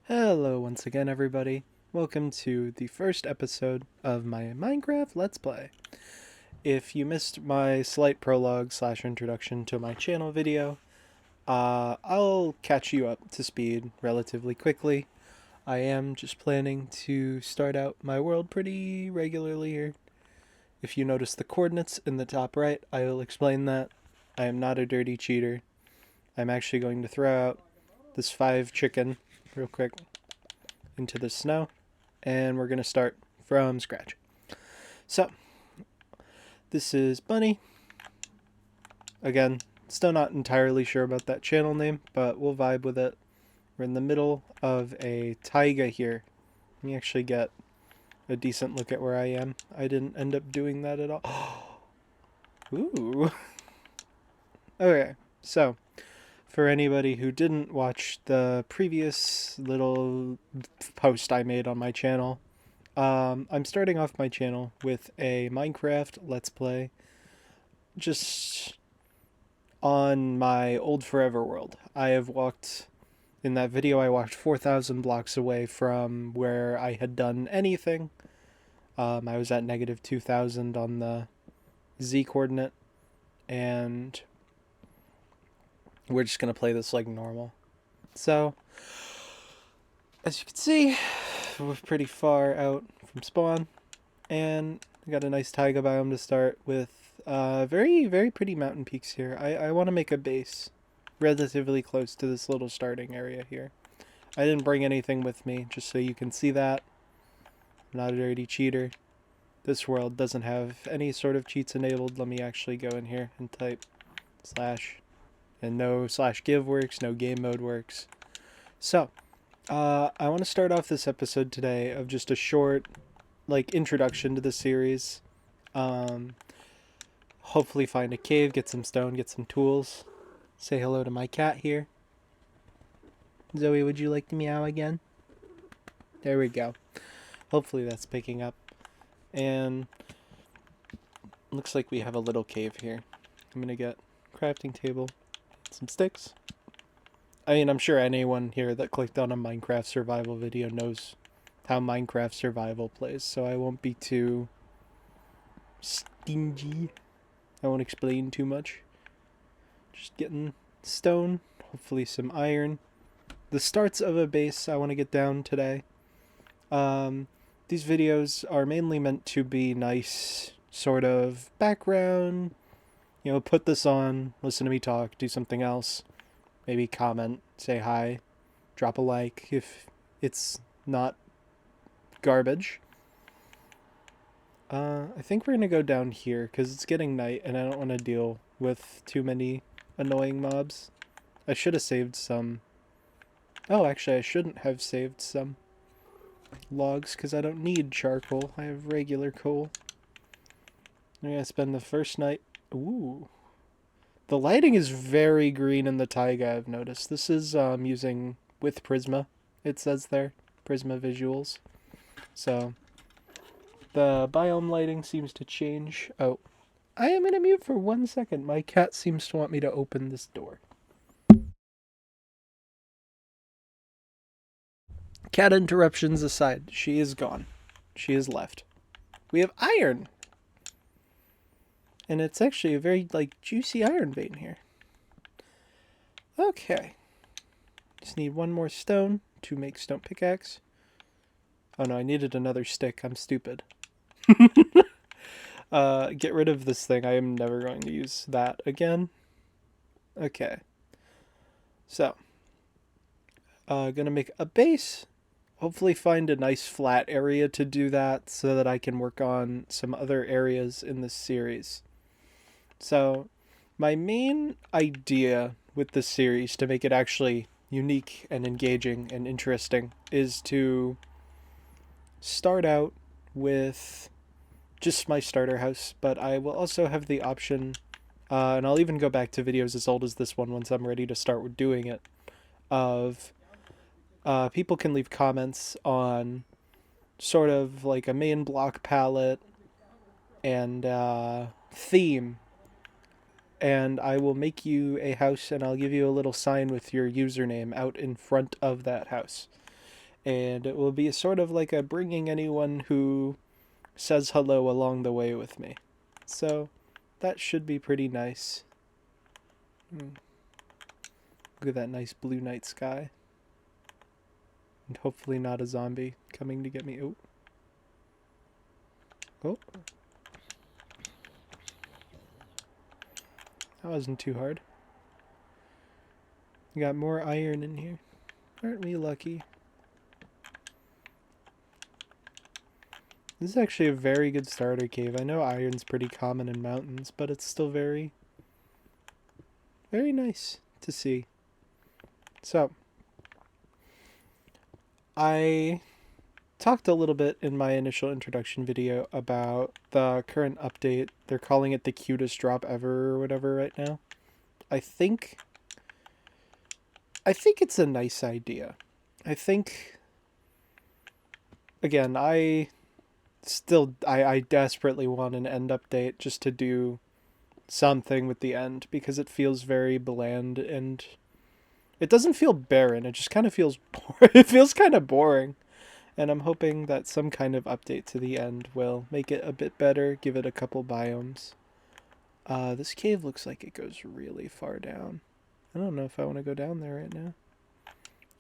Hello once again everybody. Welcome to the first episode of my Minecraft Let's Play. If you missed my slight prologue / introduction to my channel video, I'll catch you up to speed relatively quickly. I am just planning to start out my world pretty regularly here. If you notice the coordinates in the top right, I will explain that. I am not a dirty cheater. I'm actually going to throw out this 5 chicken real quick into the snow, and we're going to start from scratch. So, this is Bunny. Again, still not entirely sure about that channel name, but we'll vibe with it. We're in the middle of a taiga here. Let me actually get a decent look at where I am. I didn't end up doing that at all. Ooh. Okay, so for anybody who didn't watch the previous little post I made on my channel, I'm starting off my channel with a Minecraft Let's Play just on my old forever world. In that video, I walked 4,000 blocks away from where I had done anything. I was at negative 2,000 on the Z coordinate, and we're just going to play this like normal. So, as you can see, we're pretty far out from spawn, and we got a nice taiga biome to start with. Very, very pretty mountain peaks here. I want to make a base relatively close to this little starting area here. I didn't bring anything with me, just so you can see that. I'm not a dirty cheater. This world doesn't have any sort of cheats enabled. Let me actually go in here and type slash. And no /give works, no game mode works. So, I want to start off this episode today of just a short, introduction to the series. Hopefully find a cave, get some stone, get some tools. Say hello to my cat here. Zoe, would you like to meow again? There we go. Hopefully that's picking up. And looks like we have a little cave here. I'm gonna get a crafting table, some sticks. I mean, I'm sure anyone here that clicked on a Minecraft survival video knows how Minecraft survival plays, so I won't be too stingy. I won't explain too much. Just getting stone, hopefully some iron. The starts of a base I want to get down today. These videos are mainly meant to be nice sort of background. You know, put this on, listen to me talk, do something else. Maybe comment, say hi, drop a like if it's not garbage. I think we're going to go down here because it's getting night and I don't want to deal with too many annoying mobs. I should have saved some. Oh, actually, I shouldn't have saved some logs because I don't need charcoal. I have regular coal. I'm going to spend the first night. Ooh. The lighting is very green in the taiga, I've noticed. This is using with Prisma, it says there. Prisma visuals. So, the biome lighting seems to change. Oh, I am in a mute for 1 second. My cat seems to want me to open this door. Cat interruptions aside, she is gone. She is left. We have iron! And it's actually a very, juicy iron vein here. Okay. Just need one more stone to make stone pickaxe. Oh no, I needed another stick. I'm stupid. Get rid of this thing. I am never going to use that again. Okay. So, gonna make a base. Hopefully find a nice flat area to do that so that I can work on some other areas in this series. So, my main idea with this series to make it actually unique and engaging and interesting is to start out with just my starter house, but I will also have the option, and I'll even go back to videos as old as this one once I'm ready to start doing it, of people can leave comments on sort of like a main block palette and theme, and I will make you a house and I'll give you a little sign with your username out in front of that house. And it will be sort of like a bringing anyone who says hello along the way with me. So that should be pretty nice. Look at that nice blue night sky. And hopefully not a zombie coming to get me. Oh. Oh. That wasn't too hard. We got more iron in here. Aren't we lucky? This is actually a very good starter cave. I know iron's pretty common in mountains, but it's still very, very nice to see. So, I talked a little bit in my initial introduction video about the current update. They're calling it the cutest drop ever or whatever right now. I think it's a nice idea. I think, again, I desperately want an end update just to do something with the end because it feels very bland and it doesn't feel barren. It just kind of feels it feels kind of boring. And I'm hoping that some kind of update to the end will make it a bit better, give it a couple biomes. This cave looks like it goes really far down. I don't know if I want to go down there right now.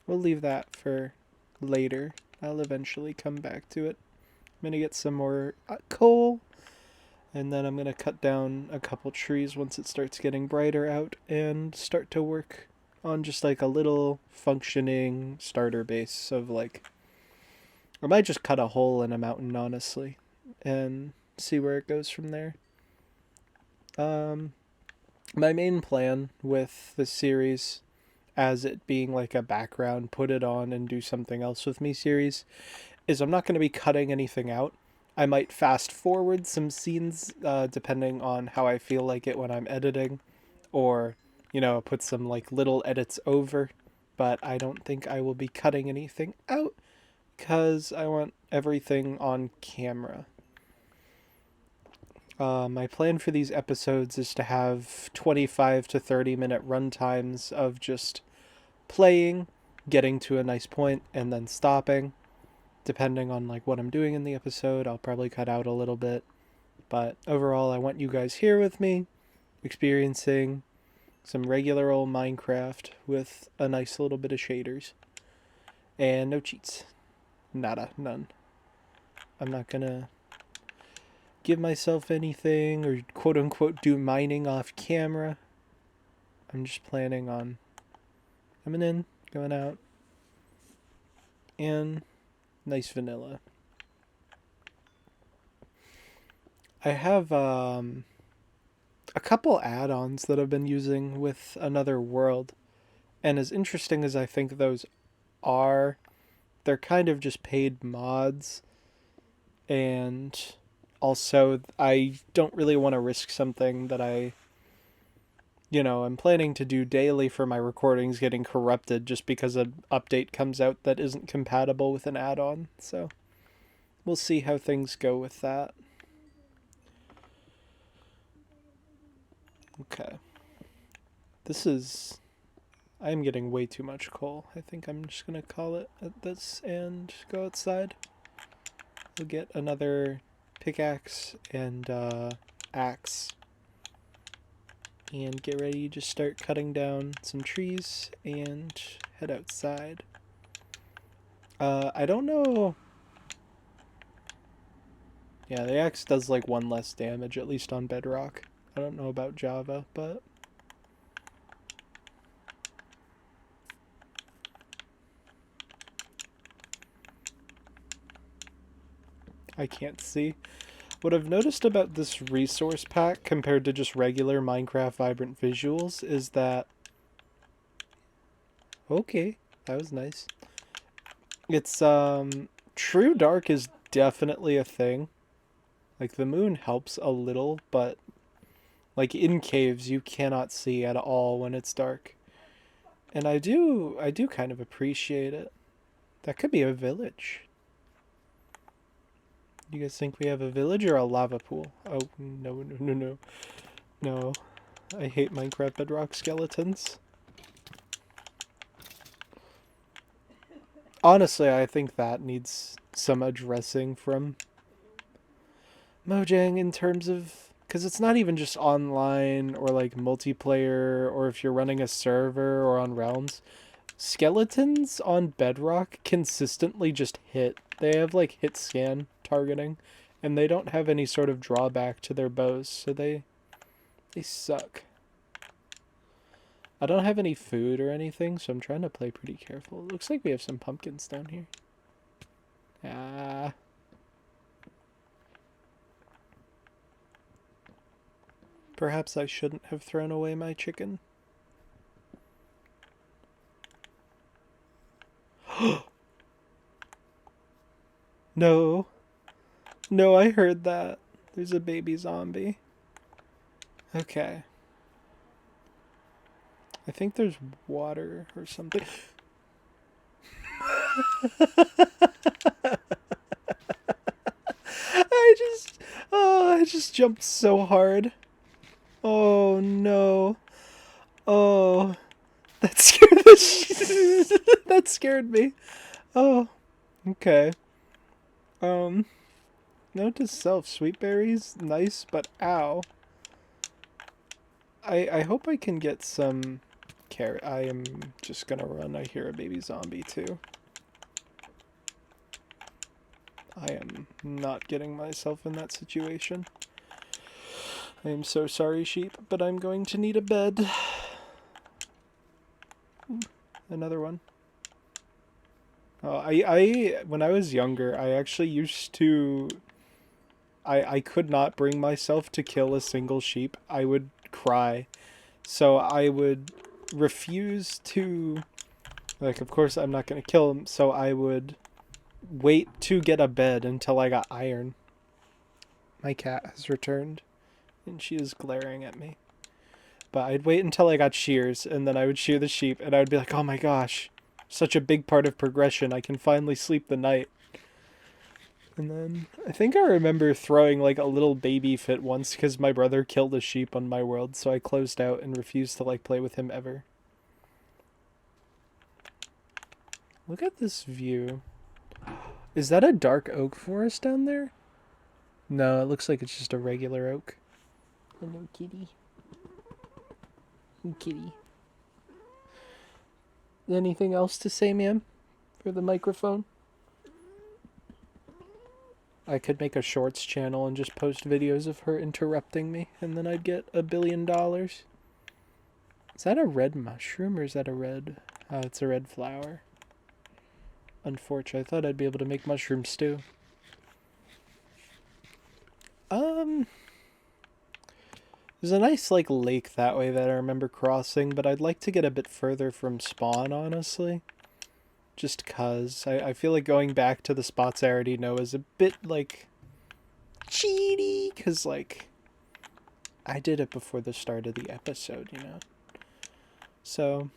We'll leave that for later. I'll eventually come back to it. I'm going to get some more coal, and then I'm going to cut down a couple trees once it starts getting brighter out and start to work on just like a little functioning starter base of like, I might just cut a hole in a mountain, honestly, and see where it goes from there. My main plan with this series, as it being like a background, put it on and do something else with me series, is I'm not going to be cutting anything out. I might fast forward some scenes depending on how I feel like it when I'm editing, or, you know, put some like little edits over, but I don't think I will be cutting anything out because I want everything on camera. My plan for these episodes is to have 25 to 30 minute run times of just playing, getting to a nice point, and then stopping. Depending on like what I'm doing in the episode, I'll probably cut out a little bit. But overall, I want you guys here with me, experiencing some regular old Minecraft with a nice little bit of shaders. And no cheats. Nada. None. I'm not gonna give myself anything or quote unquote do mining off camera. I'm just planning on coming in, going out, and nice vanilla. I have a couple add-ons that I've been using with Another World, and as interesting as I think those are, they're kind of just paid mods, and also I don't really want to risk something that I'm planning to do daily for my recordings getting corrupted just because an update comes out that isn't compatible with an add-on, so we'll see how things go with that. Okay. I'm getting way too much coal. I think I'm just going to call it at this and go outside. We'll get another pickaxe and axe. And get ready to just start cutting down some trees and head outside. I don't know. Yeah, the axe does like 1 less damage, at least on bedrock. I don't know about Java, but I can't see. What I've noticed about this resource pack compared to just regular Minecraft Vibrant Visuals is that... Okay, that was nice. It's, True Dark is definitely a thing. Like, the moon helps a little, but like in caves you cannot see at all when it's dark. And I do kind of appreciate it. That could be a village. You guys think we have a village or a lava pool? Oh, no. No. I hate Minecraft bedrock skeletons. Honestly, I think that needs some addressing from Mojang in terms of, because it's not even just online or like multiplayer or if you're running a server or on Realms. Skeletons on Bedrock consistently just hit. They have like hit scan targeting, and they don't have any sort of drawback to their bows, so they suck. I don't have any food or anything, so I'm trying to play pretty careful. It looks like we have some pumpkins down here. Ah. Perhaps I shouldn't have thrown away my chicken. No. No, I heard that. There's a baby zombie. Okay. I think there's water or something. I just jumped so hard. Oh no. Oh, that scared that scared me. Oh, okay. Um, note to self: sweet berries, nice, but ow. I hope I can get some carrot. I am just gonna run. I hear a baby zombie too. I am not getting myself in that situation. I am so sorry, sheep, but I'm going to need a bed. Another one. Oh, when I was younger, I actually used to. I could not bring myself to kill a single sheep. I would cry. So I would refuse to. Like, of course, I'm not going to kill him, so I would wait to get a bed until I got iron. My cat has returned, and she is glaring at me. But I'd wait until I got shears, and then I would shear the sheep, and I would be like, oh my gosh, such a big part of progression. I can finally sleep the night. And then I think I remember throwing like a little baby fit once because my brother killed a sheep on my world, so I closed out and refused to like play with him ever. Look at this view. Is that a dark oak forest down there? No, it looks like it's just a regular oak. Hello, kitty. Kitty. Anything else to say, ma'am? For the microphone? I could make a shorts channel and just post videos of her interrupting me, and then I'd get $1 billion. Is that a red mushroom, or is that a red... Oh, it's a red flower. Unfortunately, I thought I'd be able to make mushroom stew. There's a nice, like, lake that way that I remember crossing, but I'd like to get a bit further from spawn, honestly. Just cause. I feel like going back to the spots I already know is a bit, like, cheaty, cause, like, I did it before the start of the episode, you know? So,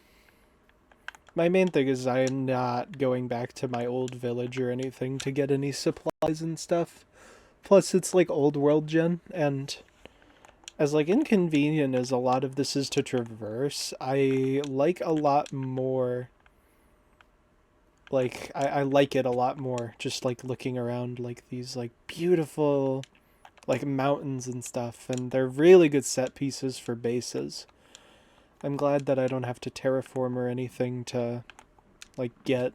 my main thing is I am not going back to my old village or anything to get any supplies and stuff. Plus, it's, like, old world gen, and as, like, inconvenient as a lot of this is to traverse, I like a lot more... Like, I like it a lot more, just, like, looking around, like, these, like, beautiful, like, mountains and stuff, and they're really good set pieces for bases. I'm glad that I don't have to terraform or anything to, like, get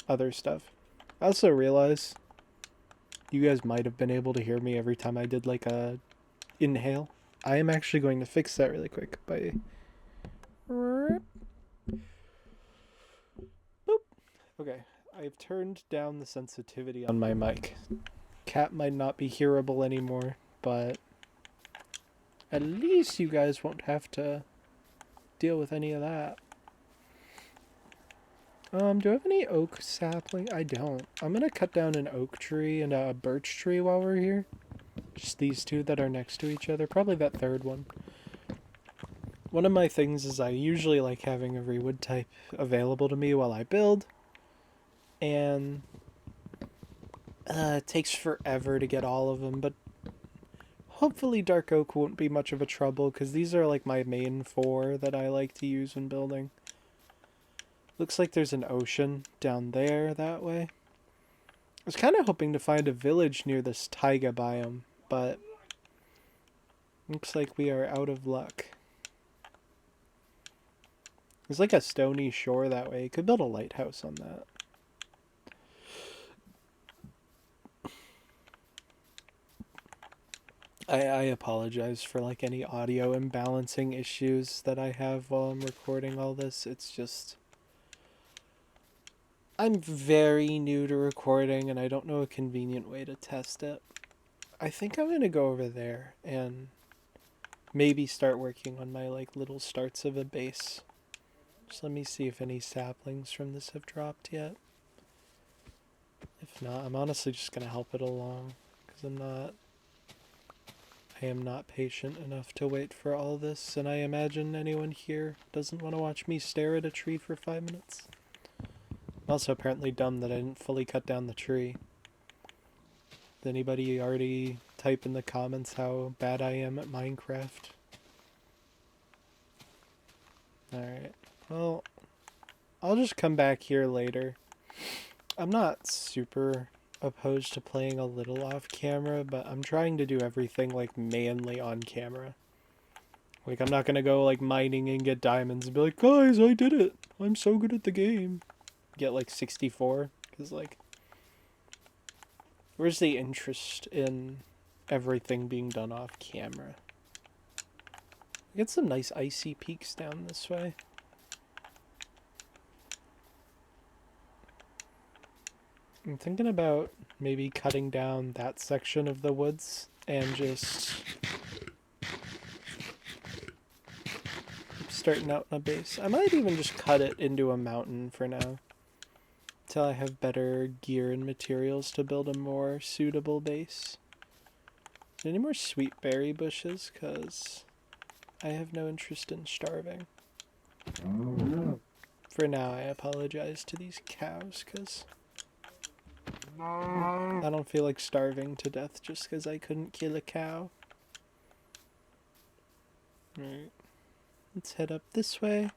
other stuff. I also realize you guys might have been able to hear me every time I did, like, a inhale. I am actually going to fix that really quick by... Boop. Okay, I've turned down the sensitivity on my mic. Cat might not be hearable anymore, but at least you guys won't have to deal with any of that. Do I have any oak sapling? I don't. I'm gonna cut down an oak tree and a birch tree while we're here. Just these two that are next to each other. Probably that third one. One of my things is I usually like having every wood type available to me while I build. And it takes forever to get all of them, but hopefully dark oak won't be much of a trouble, because these are like my main 4 that I like to use when building. Looks like there's an ocean down there that way. I was kind of hoping to find a village near this taiga biome, but looks like we are out of luck. There's like a stony shore that way. You could build a lighthouse on that. I apologize for like any audio imbalancing issues that I have while I'm recording all this. It's just I'm very new to recording and I don't know a convenient way to test it. I think I'm gonna go over there and maybe start working on my like little starts of a base. Just let me see if any saplings from this have dropped yet. If not, I'm honestly just gonna help it along because I am not patient enough to wait for all this, and I imagine anyone here doesn't want to watch me stare at a tree for 5 minutes. I'm also apparently dumb that I didn't fully cut down the tree. Did anybody already type in the comments how bad I am at Minecraft? Alright, well, I'll just come back here later. I'm not super opposed to playing a little off camera, but I'm trying to do everything like mainly on camera. Like I'm not gonna go like mining and get diamonds and be like, guys, I did it. I'm so good at the game. Get like 64, because like, where's the interest in everything being done off camera? Get some nice icy peaks down this way. I'm thinking about maybe cutting down that section of the woods and just starting out in a base. I might even just cut it into a mountain for now, till I have better gear and materials to build a more suitable base. Any more sweet berry bushes? Because I have no interest in starving. For now, I apologize to these cows, because I don't feel like starving to death just because I couldn't kill a cow. Alright. Let's head up this way.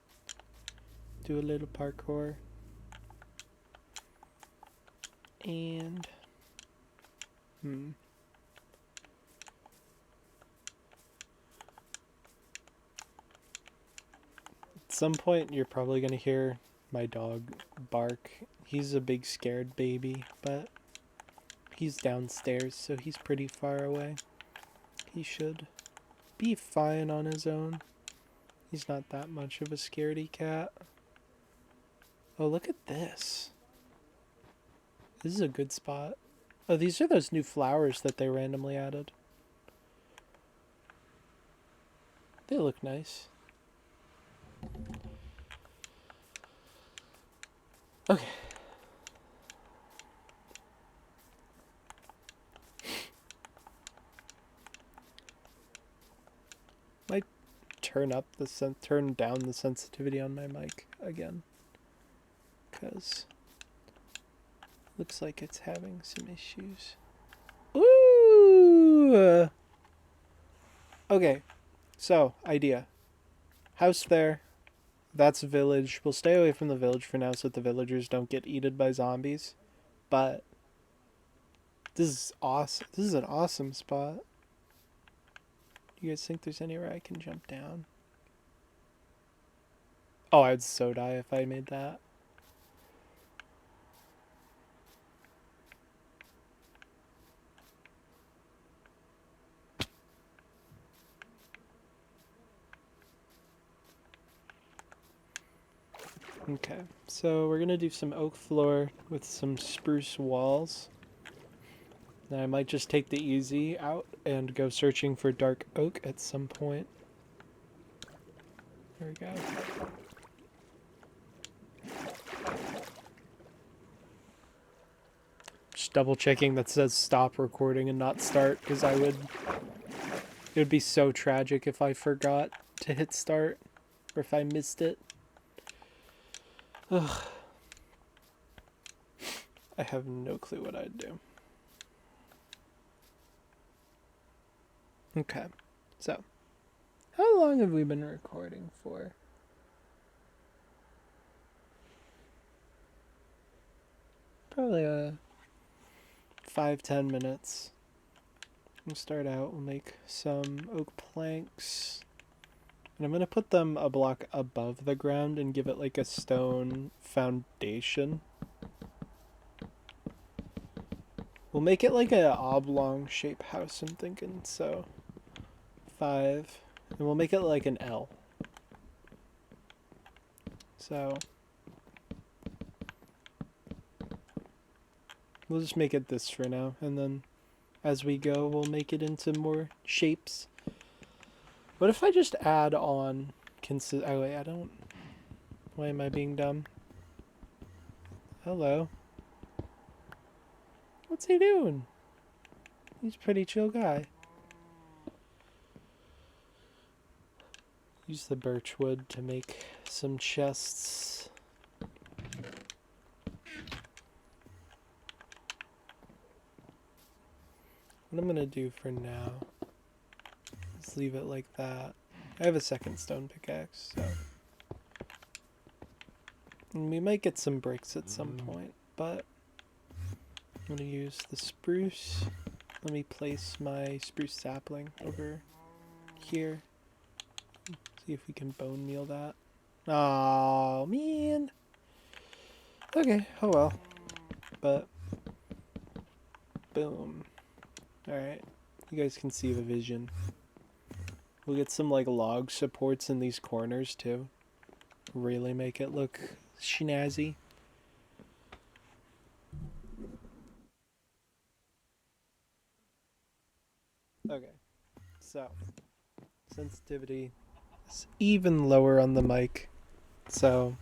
Do a little parkour. And... At some point, you're probably going to hear my dog bark. He's a big scared baby, but he's downstairs, so he's pretty far away. He should be fine on his own. He's not that much of a scaredy cat. Oh, look at this. This is a good spot. Oh, these are those new flowers that they randomly added. They look nice. Okay. Might turn down the sensitivity on my mic again, because looks like it's having some issues. Ooh. Okay. So, idea. House there. That's a village. We'll stay away from the village for now so that the villagers don't get eaten by zombies. But this is awesome. This is an awesome spot. Do you guys think there's anywhere I can jump down? Oh, I would so die if I made that. Okay, so we're gonna do some oak floor with some spruce walls. Then I might just take the easy out and go searching for dark oak at some point. There we go. Just double checking that says stop recording and not start, because it would be so tragic if I forgot to hit start or if I missed it. Ugh. I have no clue what I'd do. Okay, so how long have we been recording for? Probably 5-10 minutes. We'll start out, we'll make some oak planks. And I'm going to put them a block above the ground and give it like a stone foundation. We'll make it like a oblong shape house, I'm thinking. So 5. And we'll make it like an L. So we'll just make it this for now. And then as we go, we'll make it into more shapes. What if I just add on oh wait, I don't... Why am I being dumb? Hello. What's he doing? He's a pretty chill guy. Use the birch wood to make some chests. What I'm gonna do for now is leave it like that. I have a second stone pickaxe, so... And we might get some bricks at some point, but... I'm gonna use the spruce. Let me place my spruce sapling over here. See if we can bone meal that. Oh man. Okay, oh well. But boom. Alright. You guys can see the vision. We'll get some like log supports in these corners too. Really make it look snazzy. Okay. So sensitivity is even lower on the mic. So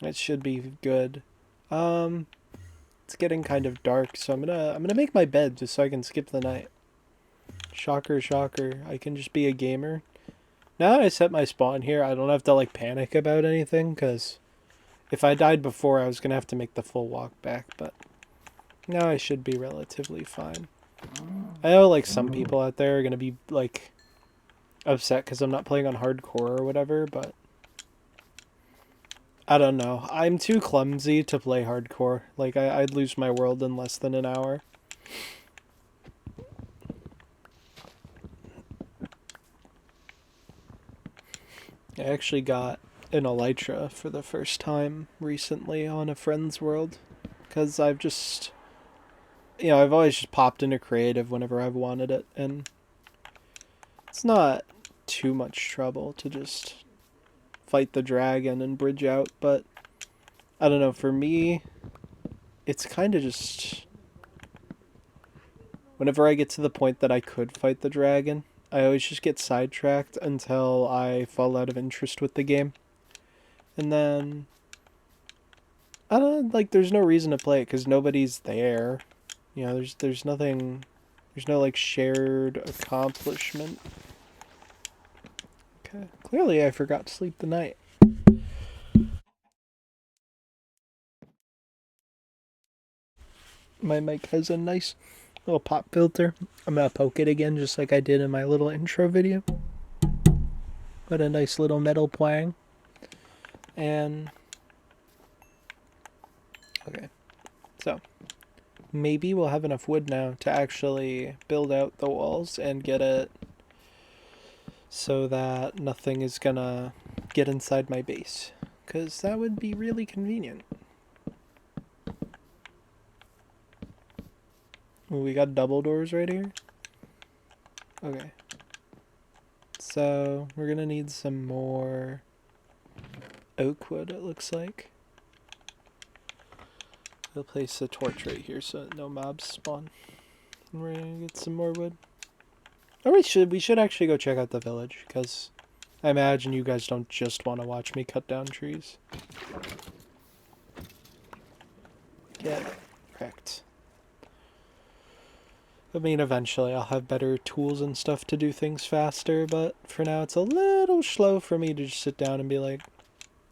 it should be good. It's getting kind of dark, so I'm gonna make my bed just so I can skip the night. Shocker, shocker. I can just be a gamer. Now that I set my spawn here, I don't have to like panic about anything, because if I died before, I was gonna have to make the full walk back, but now I should be relatively fine. I know like some people out there are gonna be like upset because I'm not playing on hardcore or whatever, but I don't know. I'm too clumsy to play hardcore. Like, I'd lose my world in less than an hour. I actually got an elytra for the first time recently on a friend's world. Because I've just... You know, I've always just popped into creative whenever I've wanted it. And it's not too much trouble to just fight the dragon and bridge out, but I don't know, for me it's kind of just whenever I get to the point that I could fight the dragon, I always just get sidetracked until I fall out of interest with the game, and then I don't like there's no reason to play it because nobody's there, you know, there's nothing, there's no like shared accomplishment. Okay, clearly I forgot to sleep the night. My mic has a nice little pop filter. I'm gonna poke it again just like I did in my little intro video. What a nice little metal plang. And okay, so maybe we'll have enough wood now to actually build out the walls and get it so that nothing is gonna get inside my base, because that would be really convenient. Ooh, we got double doors right here. Okay, so we're gonna need some more oak wood, it looks like. We'll place a torch right here so that no mobs spawn. And we're gonna get some more wood. Or we should actually go check out the village, because I imagine you guys don't just want to watch me cut down trees. Get wrecked. I mean, eventually I'll have better tools and stuff to do things faster, but for now it's a little slow for me to just sit down and be like,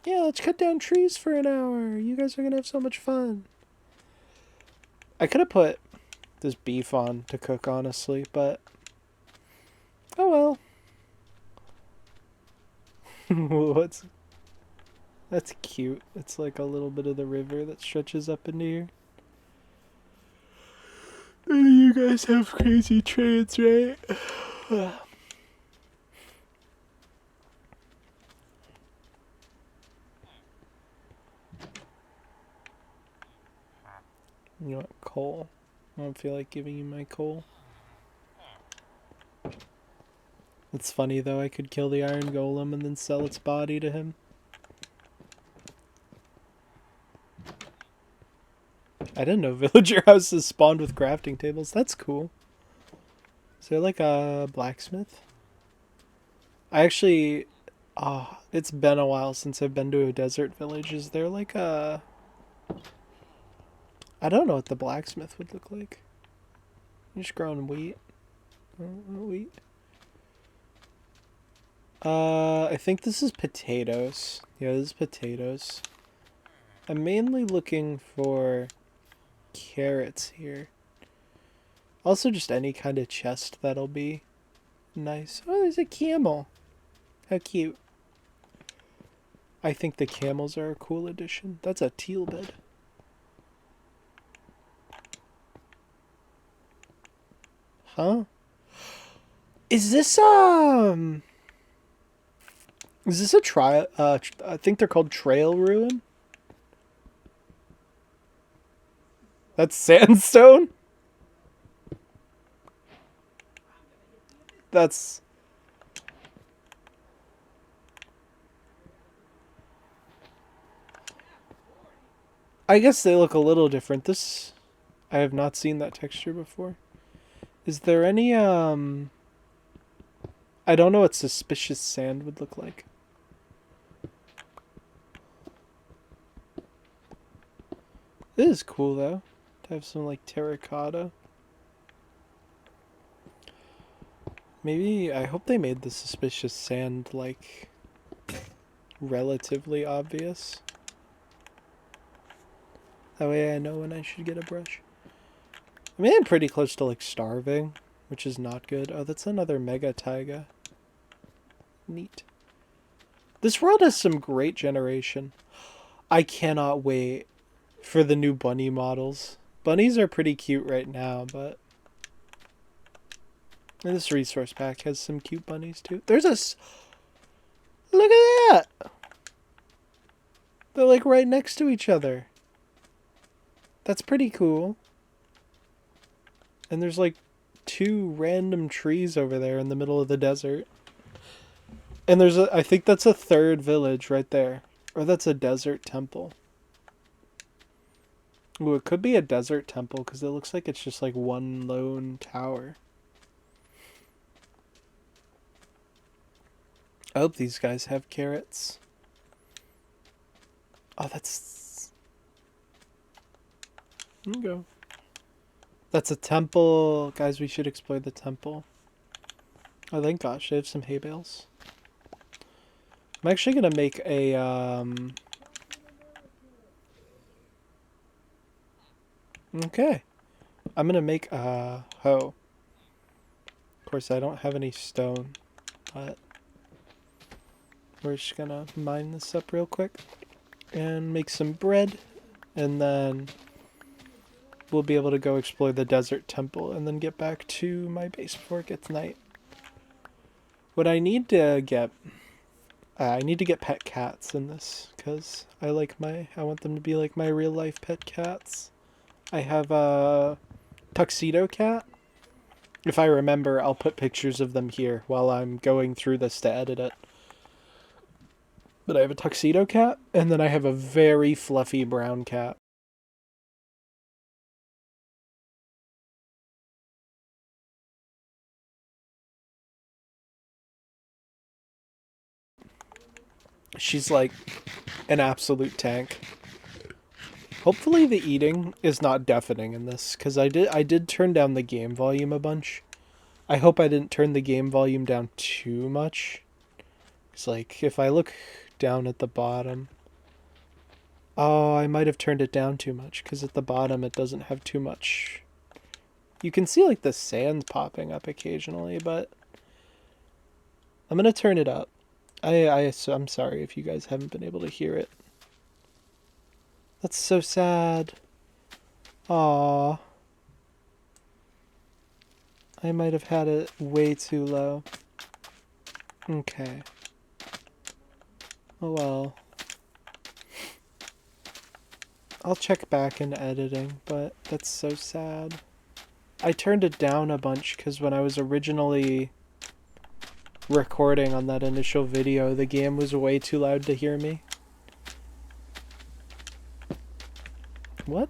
yeah, let's cut down trees for an hour. You guys are gonna have so much fun. I could have put this beef on to cook, honestly, but oh well. What's... That's cute. It's like a little bit of the river that stretches up into here. And you guys have crazy trains, right? You want coal? I don't feel like giving you my coal. It's funny though, I could kill the iron golem and then sell its body to him. I didn't know villager houses spawned with crafting tables. That's cool. Is there like a blacksmith? I actually... Oh, it's been a while since I've been to a desert village. Is there like a... I don't know what the blacksmith would look like. You're just growing wheat. Wheat. I think this is potatoes. Yeah, this is potatoes. I'm mainly looking for carrots here. Also just any kind of chest that'll be nice. Oh, there's a camel. How cute. I think the camels are a cool addition. That's a teal bed. Huh? Is this a trial? I think they're called trail ruin. That's sandstone. That's... I guess they look a little different. This... I have not seen that texture before. Is there any, I don't know what suspicious sand would look like. This is cool, though. To have some, like, terracotta. Maybe... I hope they made the suspicious sand, like... relatively obvious. That way I know when I should get a brush. I mean, I'm pretty close to, like, starving, which is not good. Oh, that's another mega taiga. Neat. This world has some great generation. I cannot wait for the new bunny models. Bunnies are pretty cute right now, but... And this resource pack has some cute bunnies, too. There's a... Look at that! They're, like, right next to each other. That's pretty cool. And there's like 2 random trees over there in the middle of the desert. And there's I think that's a 3rd village right there. Or that's a desert temple. Ooh, it could be a desert temple because it looks like it's just like one lone tower. I hope these guys have carrots. Oh, that's... There you go. That's a temple. Guys, we should explore the temple. Oh, thank gosh. They have some hay bales. I'm actually going to make a... Okay. I'm going to make a hoe. Of course, I don't have any stone, but... We're just going to mine this up real quick. And make some bread. And then... we'll be able to go explore the desert temple and then get back to my base before it gets night. What I need to get... I need to get pet cats in this, because I want them to be like my real life pet cats. I have a tuxedo cat. If I remember, I'll put pictures of them here while I'm going through this to edit it. But I have a tuxedo cat, and then I have a very fluffy brown cat. She's like an absolute tank. Hopefully the eating is not deafening in this, because I did turn down the game volume a bunch. I hope I didn't turn the game volume down too much. It's like, if I look down at the bottom... Oh, I might have turned it down too much, because at the bottom it doesn't have too much... You can see like the sand popping up occasionally, but... I'm going to turn it up. I'm sorry if you guys haven't been able to hear it. That's so sad. Aww. I might have had it way too low. Okay. Oh well. I'll check back in editing, but that's so sad. I turned it down a bunch because when I was originally recording on that initial video, the game was way too loud to hear me. What?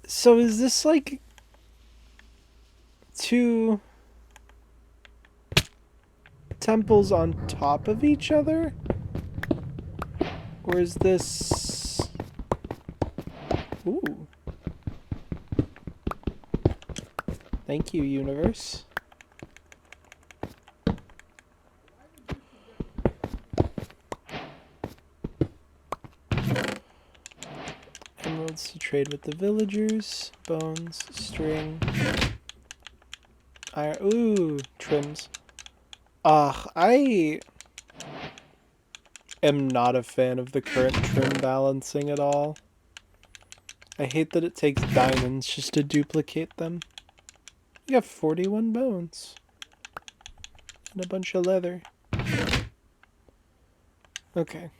So is this like two temples on top of each other? Or is this... Ooh. Thank you, universe. Emeralds to trade with the villagers. Bones, string. Iron. Ooh, trims. I am not a fan of the current trim balancing at all. I hate that it takes diamonds just to duplicate them. You have 41 bones. And a bunch of leather. Okay.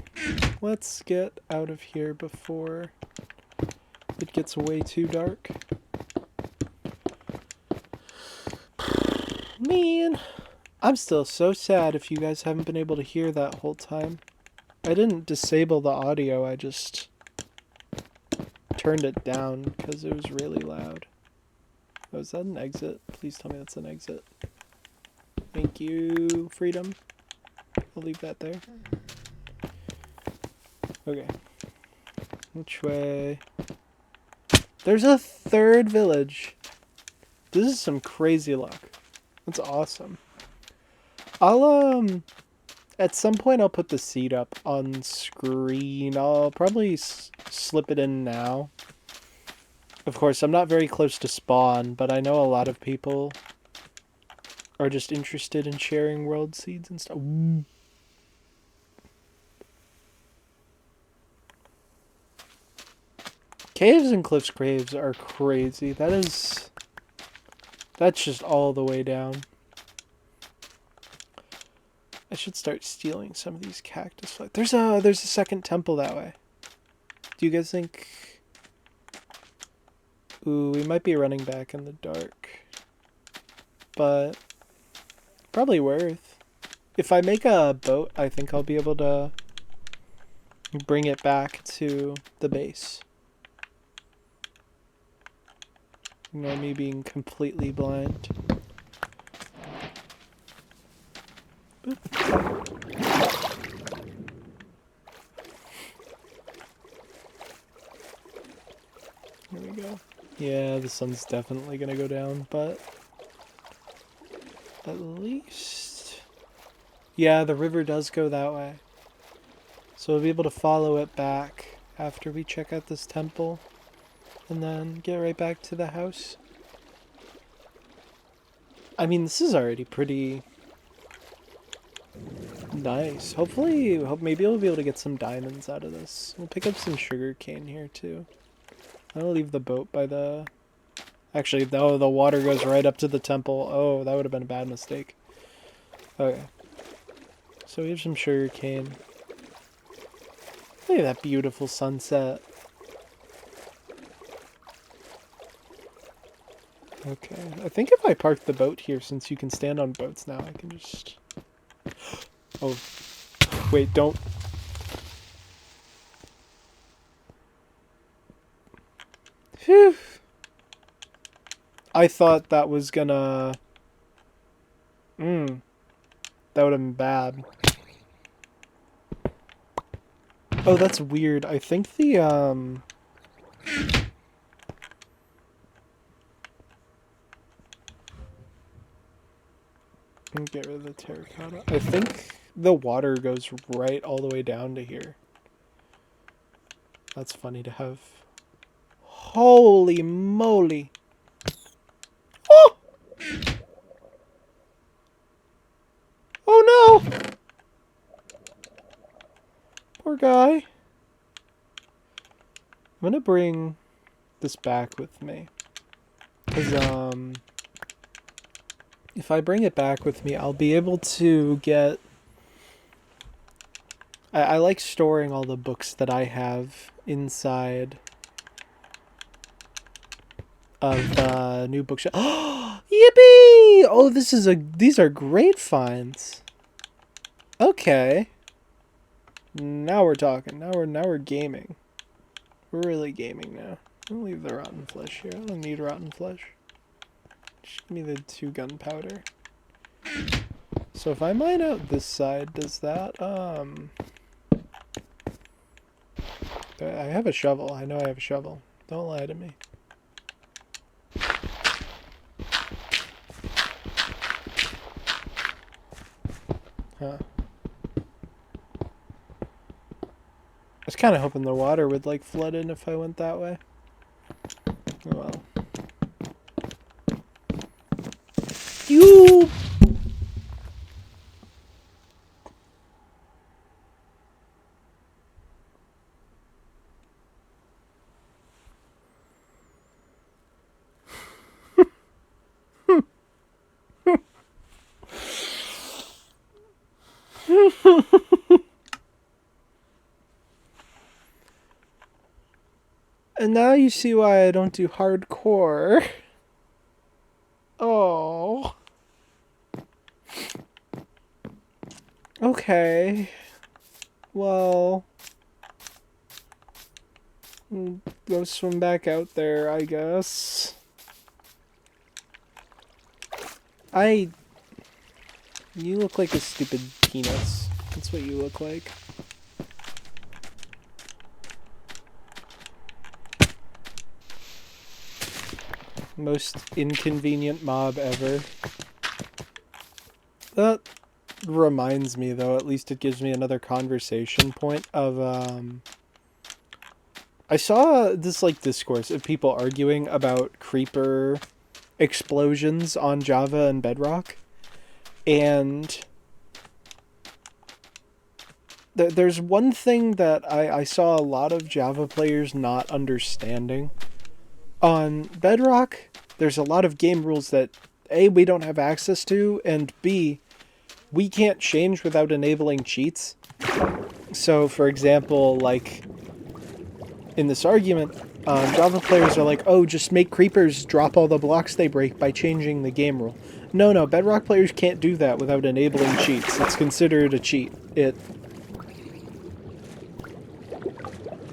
Let's get out of here before it gets way too dark. Man, I'm still so sad if you guys haven't been able to hear that whole time. I didn't disable the audio, I just turned it down because it was really loud. Oh, is that an exit? Please tell me that's an exit. Thank you, freedom. I'll leave that there. Okay. Which way? There's a third village. This is some crazy luck. That's awesome. I'll, at some point I'll put the seed up on screen. I'll probably slip it in now. Of course, I'm not very close to spawn, but I know a lot of people are just interested in sharing world seeds and stuff. Ooh. Caves and Cliffs Graves are crazy. That's just all the way down. I should start stealing some of these cactus flowers. There's a second temple that way. Do you guys think... Ooh, we might be running back in the dark. But probably worth. If I make a boat, I think I'll be able to bring it back to the base. You know, me being completely blind. Oop. There we go. Yeah, the sun's definitely gonna go down, but at least... Yeah, the river does go that way. So we'll be able to follow it back after we check out this temple. And then get right back to the house. I mean, this is already pretty nice. Hopefully, maybe we'll be able to get some diamonds out of this. We'll pick up some sugar cane here too. I'll leave the boat by the... Actually, no, the water goes right up to the temple. Oh, that would have been a bad mistake. Okay. So we have some sugar cane. Look at that beautiful sunset. Okay, I think if I park the boat here, since you can stand on boats now, I can just... Oh, wait, don't... Phew. I thought that was gonna... that would have been bad. Oh, that's weird. I think the, And get rid of the terracotta. I think the water goes right all the way down to here. That's funny to have. Holy moly. Oh! Oh no! Poor guy. I'm gonna bring this back with me. Because, if I bring it back with me, I'll be able to get... I like storing all the books that I have inside of the new bookshelf. Yippee! Oh, these are great finds. Okay. Now we're talking. Now we're gaming. We're really gaming now. I'll leave the rotten flesh here. I don't need rotten flesh. Just give me the 2 gunpowder. So if I mine out this side, does that, I have a shovel. I know I have a shovel. Don't lie to me. Huh. I was kind of hoping the water would, like, flood in if I went that way. Oh well. You... And now you see why I don't do hardcore. Oh. Okay. Well. Go swim back out there, I guess. You look like a stupid penis. That's what you look like. Most inconvenient mob ever. That reminds me, though, at least it gives me another conversation point of, I saw this, like, discourse of people arguing about creeper explosions on Java and Bedrock. And there's one thing that I saw a lot of Java players not understanding. On Bedrock, there's a lot of game rules that A, we don't have access to, and B, we can't change without enabling cheats. So, for example, like, in this argument, Java players are like, oh, just make creepers drop all the blocks they break by changing the game rule. No, Bedrock players can't do that without enabling cheats. It's considered a cheat.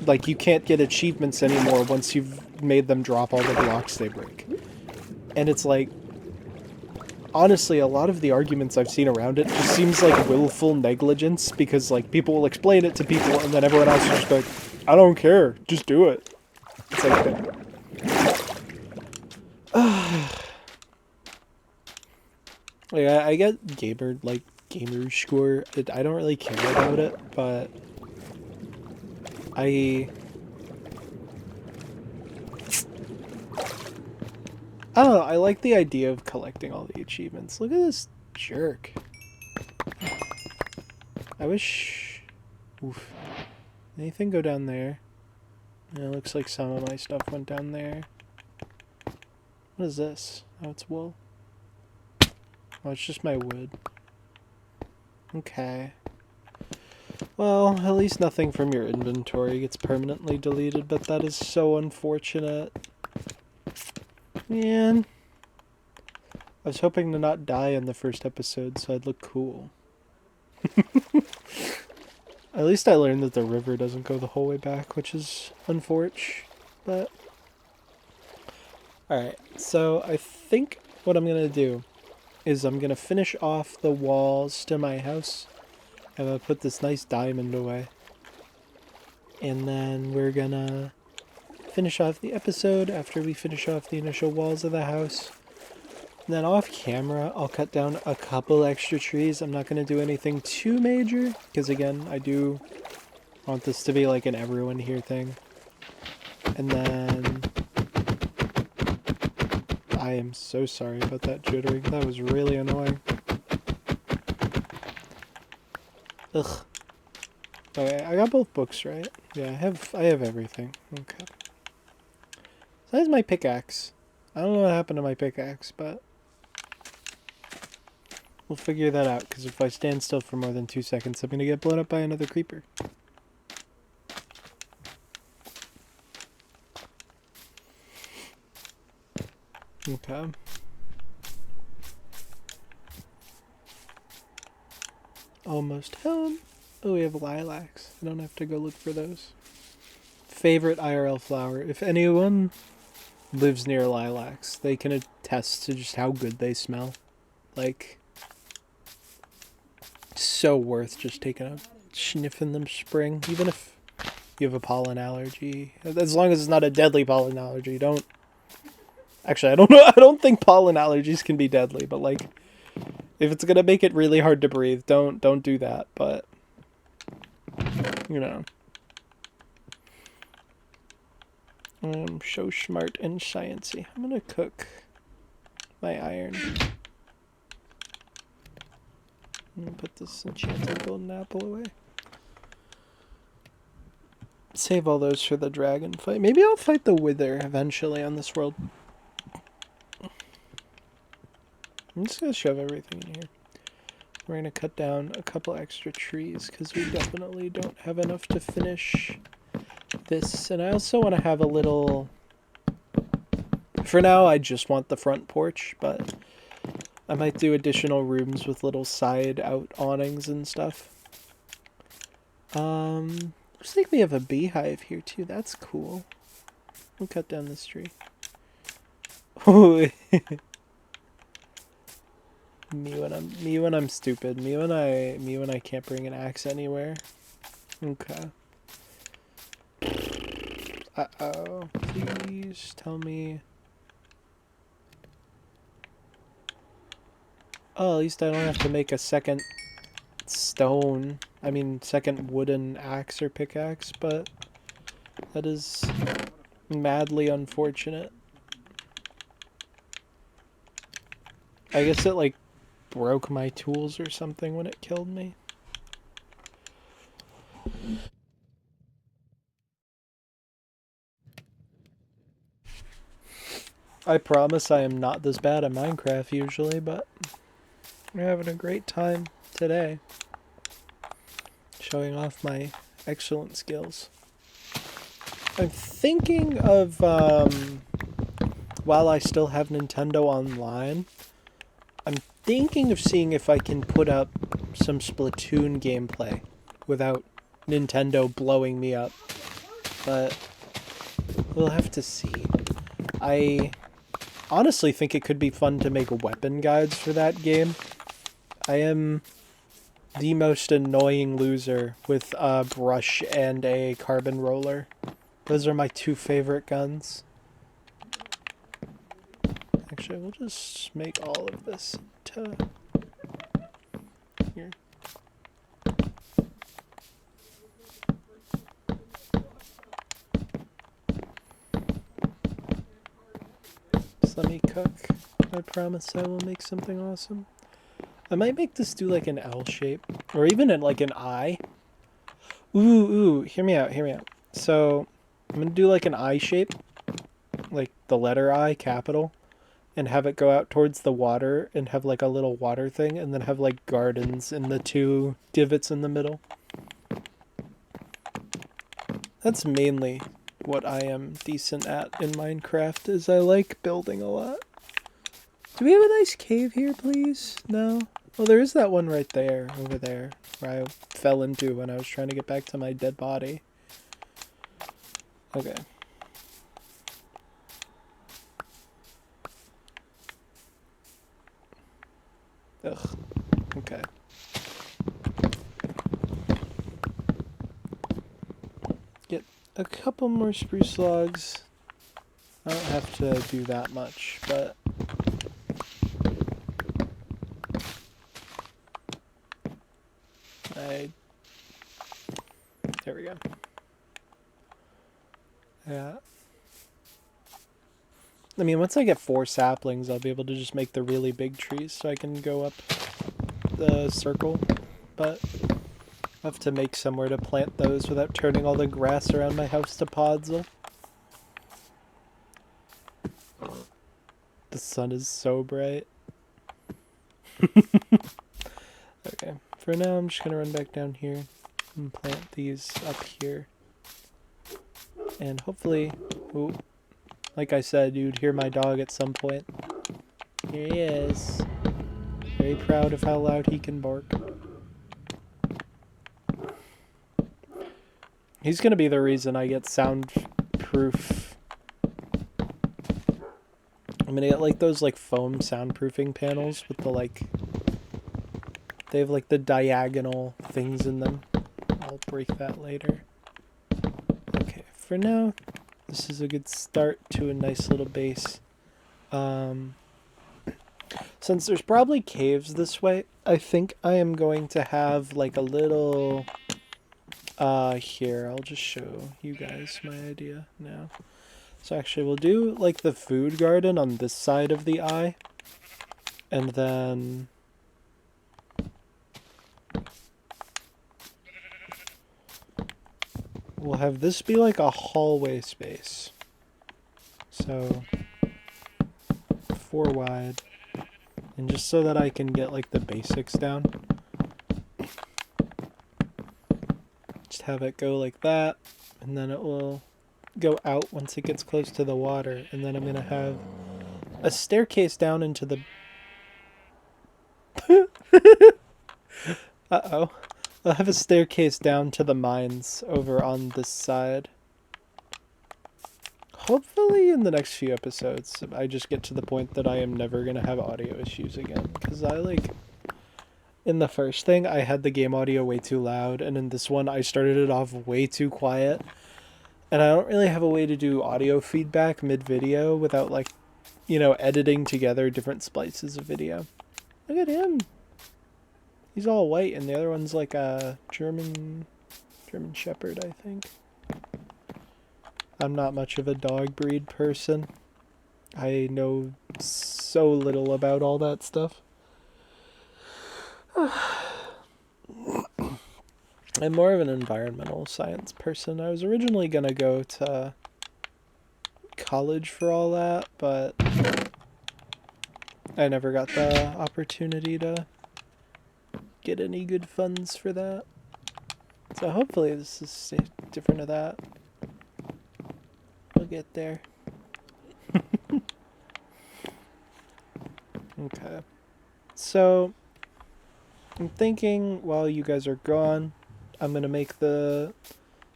Like, you can't get achievements anymore once you've made them drop all the blocks they break. And it's like, honestly, a lot of the arguments I've seen around it just seems like willful negligence, because, like, people will explain it to people and then everyone else is just like, I don't care, just do it. It's like that. Like, I get gamer score. I don't really care about it, but I don't know, I like the idea of collecting all the achievements. Look at this jerk. I wish... Oof. Anything go down there? Yeah, it looks like some of my stuff went down there. What is this? Oh, it's wool. Oh, it's just my wood. Okay. Well, at least nothing from your inventory gets permanently deleted, but that is so unfortunate. Man. I was hoping to not die in the first episode, so I'd look cool. At least I learned that the river doesn't go the whole way back, which is unfortunate, but... Alright, so I think what I'm gonna do is I'm gonna finish off the walls to my house. I'm gonna put this nice diamond away. And then we're gonna finish off the episode after we finish off the initial walls of the house. And then off camera, I'll cut down a couple extra trees. I'm not going to do anything too major, because again, I do want this to be like an everyone here thing. And then I am so sorry about that jittering. That was really annoying. Ugh. Okay, I got both books right. Yeah, I have everything. Okay. So that's my pickaxe. I don't know what happened to my pickaxe, but we'll figure that out, because if I stand still for more than 2 seconds, I'm going to get blown up by another creeper. Okay. Almost home. Oh, we have lilacs. I don't have to go look for those. Favorite IRL flower. If anyone lives near lilacs, they can attest to just how good they smell. Like, so worth just taking a sniff in them spring, even if you have a pollen allergy. As long as it's not a deadly pollen allergy, don't. Actually, I don't know. I don't think pollen allergies can be deadly, but like, if it's gonna make it really hard to breathe, don't do that. But you know, I'm so smart and sciencey. I'm gonna cook my iron. I'm gonna put this enchanted golden apple away. Save all those for the dragon fight. Maybe I'll fight the wither eventually on this world. I'm just gonna shove everything in here. We're gonna cut down a couple extra trees because we definitely don't have enough to finish this. And I also want to have a little... For now, I just want the front porch, but I might do additional rooms with little side out awnings and stuff. Looks like we have a beehive here too. That's cool. We'll cut down this tree. Me when I'm stupid. Me when I can't bring an axe anywhere. Okay. Uh-oh. Please tell me. Oh, at least I don't have to make a second second wooden axe or pickaxe, but that is madly unfortunate. I guess it, like, broke my tools or something when it killed me. I promise I am not this bad at Minecraft usually, but we're having a great time today. Showing off my excellent skills. I'm thinking of, while I still have Nintendo Online, I'm thinking of seeing if I can put up some Splatoon gameplay without Nintendo blowing me up. But we'll have to see. I honestly think it could be fun to make weapon guides for that game. I am the most annoying loser with a brush and a carbon roller. Those are my two favorite guns. Actually, we'll just make all of this to here. Just let me cook. I promise I will make something awesome. I might make this do like an L shape, or even like an I. Ooh, hear me out, So, I'm gonna do like an I shape, like the letter I, capital, and have it go out towards the water and have like a little water thing, and then have like gardens in the two divots in the middle. That's mainly what I am decent at in Minecraft, is I like building a lot. Do we have a nice cave here, please? No? Well, there is that one right there, over there, where I fell into when I was trying to get back to my dead body. Okay. Ugh. Okay. Get a couple more spruce logs. I don't have to do that much, but There we go. Yeah. I mean, once I get 4 saplings, I'll be able to just make the really big trees so I can go up the circle. But I have to make somewhere to plant those without turning all the grass around my house to podzol. The sun is so bright. Okay, for now I'm just going to run back down here and plant these up here. And hopefully, ooh, like I said, you'd hear my dog at some point. Here he is. Very proud of how loud he can bark. He's going to be the reason I get soundproof. I'm going to get like those like foam soundproofing panels with the like... They have like the diagonal things in them. I'll break that later. Okay, for now, this is a good start to a nice little base. Since there's probably caves this way, I think I am going to have like a little... here, I'll just show you guys my idea now. So actually we'll do like the food garden on this side of the eye. And then... we'll have this be like a hallway space. So 4 wide. And just so that I can get like the basics down. Just have it go like that. And then it will go out once it gets close to the water. And then I'm going to have a staircase down into the... Uh-oh. I'll have a staircase down to the mines over on this side. Hopefully in the next few episodes, I just get to the point that I am never going to have audio issues again. Because I like... In the first thing, I had the game audio way too loud. And in this one, I started it off way too quiet. And I don't really have a way to do audio feedback mid-video without like, you know, editing together different splices of video. Look at him! He's all white, and the other one's like a German Shepherd, I think. I'm not much of a dog breed person. I know so little about all that stuff. I'm more of an environmental science person. I was originally going to go to college for all that, but I never got the opportunity to get any good funds for that. So hopefully this is different of that. We'll get there. Okay. So I'm thinking while you guys are gone, I'm going to make the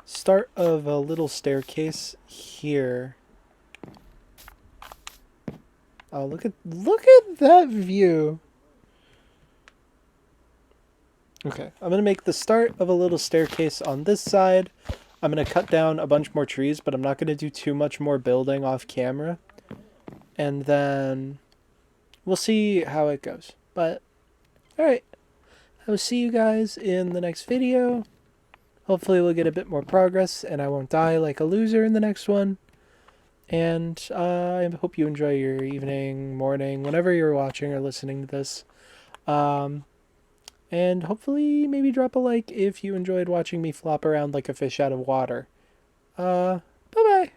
start of a little staircase here. Oh, look at that view. Okay, I'm going to make the start of a little staircase on this side. I'm going to cut down a bunch more trees, but I'm not going to do too much more building off camera. And then we'll see how it goes. But, alright. I will see you guys in the next video. Hopefully we'll get a bit more progress and I won't die like a loser in the next one. And I hope you enjoy your evening, morning, whenever you're watching or listening to this. And hopefully maybe drop a like if you enjoyed watching me flop around like a fish out of water. Bye-bye.